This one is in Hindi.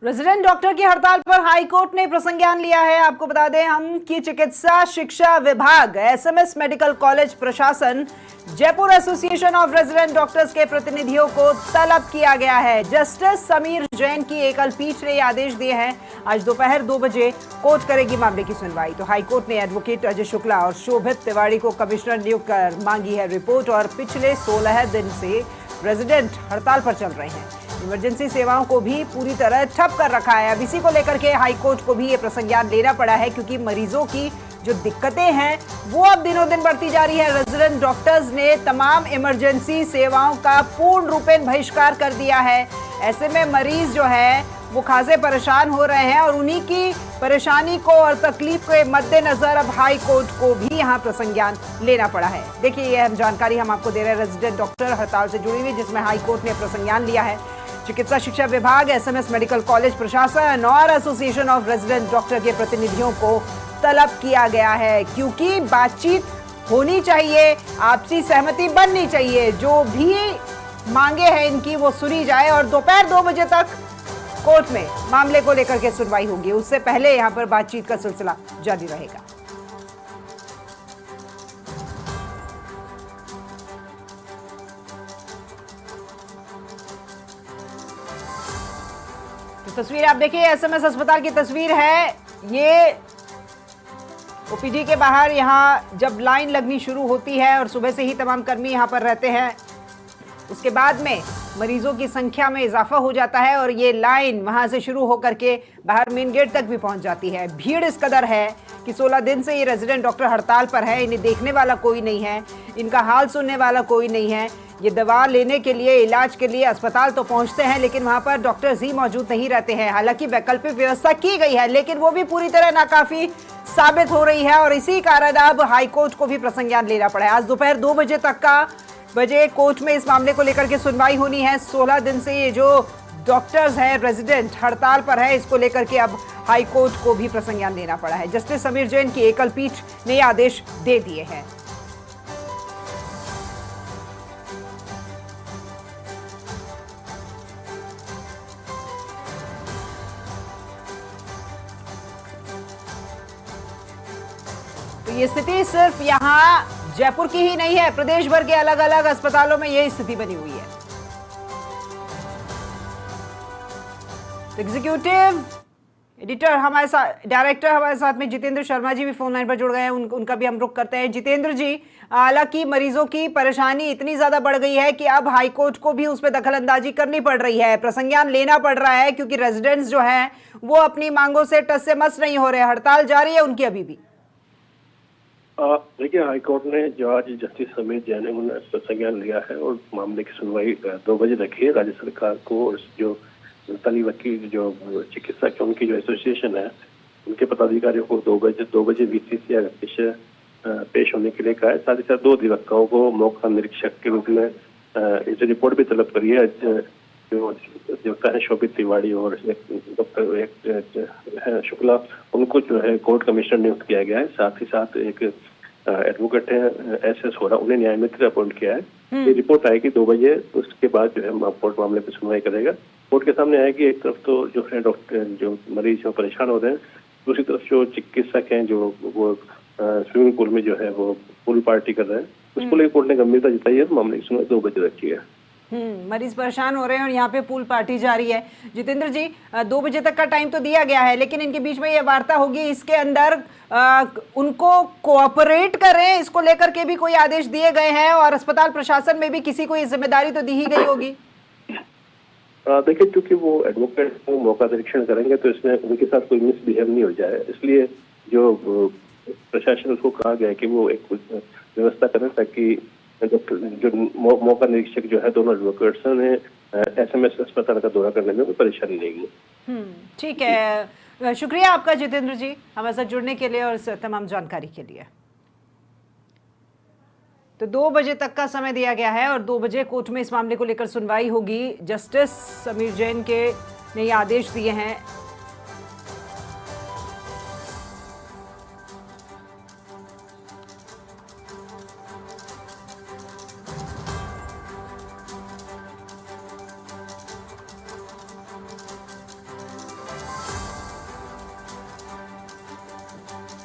रेजिडेंट डॉक्टर की हड़ताल पर हाईकोर्ट ने प्रसंज्ञान लिया है। आपको बता दें हम कि चिकित्सा शिक्षा विभाग, एसएमएस मेडिकल कॉलेज प्रशासन, Jaipur association of resident doctors के प्रतिनिधियों को तलब किया गया है। जस्टिस समीर जैन की एकल पीठ ने आदेश दिए हैं। आज दोपहर 2 बजे कोर्ट करेगी मामले की सुनवाई। तो हाईकोर्ट ने एडवोकेट अजय शुक्ला और शोभित तिवारी को कमिश्नर नियुक्त कर मांगी है रिपोर्ट। और पिछले 16 दिन से रेजिडेंट हड़ताल पर चल रहे हैं। इमरजेंसी सेवाओं को भी पूरी तरह ठप कर रखा है। अब इसी को लेकर के हाईकोर्ट को भी ये प्रसंज्ञान लेना पड़ा है, क्योंकि मरीजों की जो दिक्कतें हैं वो अब दिनों दिन बढ़ती जा रही है। रेजिडेंट डॉक्टर्स ने तमाम इमरजेंसी सेवाओं का पूर्ण रूपेण बहिष्कार कर दिया है। ऐसे में मरीज जो है वो खासे परेशान हो रहे हैं और उन्हीं की परेशानी को और तकलीफ के मद्देनजर अब हाई कोर्ट को भी यहाँ प्रसंज्ञान लेना पड़ा है। देखिए ये जानकारी हम आपको दे रहे हैं रेजिडेंट डॉक्टर हड़ताल से जुड़ी हुई, जिसमें हाई कोर्ट ने प्रसंज्ञान लिया है। चिकित्सा शिक्षा विभाग, एसएमएस मेडिकल कॉलेज प्रशासन और एसोसिएशन ऑफ रेजिडेंट डॉक्टर के प्रतिनिधियों को तलब किया गया है, क्योंकि बातचीत होनी चाहिए, आपसी सहमति बननी चाहिए। जो भी मांगे हैं इनकी वो सुनी जाए और दोपहर 2 बजे तक कोर्ट में मामले को लेकर के सुनवाई होगी। उससे पहले यहां पर बातचीत का सिलसिला जारी रहेगा। तो तस्वीर आप देखिए, एसएमएस अस्पताल की तस्वीर है। ये ओपीडी के बाहर यहां जब लाइन लगनी शुरू होती है और सुबह से ही तमाम कर्मी यहां पर रहते हैं, उसके बाद में मरीजों की संख्या में इजाफा हो जाता है और ये लाइन वहां से शुरू होकर के बाहर मेन गेट तक भी पहुंच जाती है। भीड़ इस कदर है कि 16 दिन से ये रेजिडेंट डॉक्टर हड़ताल पर है। इन्हें देखने वाला कोई नहीं है, इनका हाल सुनने वाला कोई नहीं है। ये दवा लेने के लिए, इलाज के लिए अस्पताल तो पहुंचते हैं, लेकिन वहां पर डॉक्टर्स ही मौजूद नहीं रहते हैं। हालांकि वैकल्पिक व्यवस्था की गई है, लेकिन वो भी पूरी तरह नाकाफी साबित हो रही है और इसी कारण अब हाईकोर्ट को भी प्रसंज्ञान लेना पड़ा है। आज दोपहर 2 बजे तक का कोर्ट में इस मामले को लेकर के सुनवाई होनी है। 16 दिन से ये जो डॉक्टर्स हैं रेजिडेंट हड़ताल पर है, इसको लेकर के अब हाई कोर्ट को भी प्रसंज्ञान लेना पड़ा है। जस्टिस समीर जैन की एकल पीठ ने ये आदेश दे दिए हैं। तो ये स्थिति सिर्फ यहाँ जयपुर की ही नहीं है, प्रदेश भर के अलग अलग अस्पतालों में यही स्थिति बनी हुई है। एग्जीक्यूटिव एडिटर हमारे साथ, डायरेक्टर हमारे साथ में जितेंद्र शर्मा जी भी फोन लाइन पर जुड़ गए हैं। उनका भी हम रुख करते हैं। जितेंद्र जी, हालांकि मरीजों की परेशानी इतनी ज्यादा बढ़ गई है कि अब हाईकोर्ट को भी उस पर दखल अंदाजी करनी पड़ रही है, प्रसंज्ञान लेना पड़ रहा है, क्योंकि रेजिडेंट्स जो हैं वो अपनी मांगों से टस से मस नहीं हो रहे। हड़ताल जारी है उनकी अभी भी। देखिए, हाईकोर्ट ने जो आज जस्टिस समीर जैन ने उन्होंने प्रसंज्ञान लिया है और मामले की सुनवाई 2 बजे रखी है। राज्य सरकार को और जो संताली वकील जो चिकित्सक उनकी जो एसोसिएशन है, उनके पदाधिकारियों को 2 बजे वीसीसी पेश होने के लिए कहा है। साथ ही साथ 2 अधिवक्ताओं को मौका निरीक्षक के रूप में इस रिपोर्ट भी तलब करी है। जो अधिवक्ता है शोभित तिवारी और डॉक्टर शुक्ला, उनको जो है कोर्ट कमिश्नर नियुक्त किया गया है। साथ ही साथ एक एडवोकेट है एसएस होरा, उन्हें न्याय मित्र अपॉइंट किया है। ये रिपोर्ट आएगी 2 बजे, उसके बाद जो है कोर्ट मामले पर सुनवाई करेगा। कोर्ट के सामने आएगी, एक तरफ तो जो है डॉक्टर जो मरीज जो परेशान हो रहे हैं, दूसरी तरफ जो चिकित्सक हैं जो वो स्विमिंग पूल में जो है वो पूल पार्टी कर रहे हैं। उसको लेकर कोर्ट ने गंभीरता जताई है। मामले की सुनवाई 2 बजे रखी है। मरीज परेशान हो रहे हैं और यहाँ पे पूल पार्टी जारी है। जितेंद्र जी, 2 बजे तक का टाइम तो दिया गया है, लेकिन इनके बीच में ये वार्ता होगी, इसके अंदर उनको कोऑपरेट करें, इसको लेकर के भी कोई आदेश दिए गए हैं और अस्पताल प्रशासन में भी किसी को ये जिम्मेदारी तो दी ही गई होगी। देखिए, क्योंकि वो एडवोकेट को मौका निरीक्षण करेंगे तो इसमें उनके साथ कोई मिसबिहेव नहीं हो जाए, इसलिए जो प्रशासन उसको कहा गया है कि वो एक व्यवस्था करें ताकि जो मौका निरीक्षक जो है दोनों एडवोकेट्स ने एसएमएस अस्पताल का दौरा करने में कोई परेशानी नहीं है। ठीक है, शुक्रिया आपका जितेंद्र जी हमारे साथ जुड़ने के लिए और तमाम जानकारी के लिए। तो 2 बजे तक का समय दिया गया है और 2 बजे कोर्ट में इस मामले को लेकर सुनवाई होगी। जस्टिस समीर जैन के ने ये आदेश दिए हैं।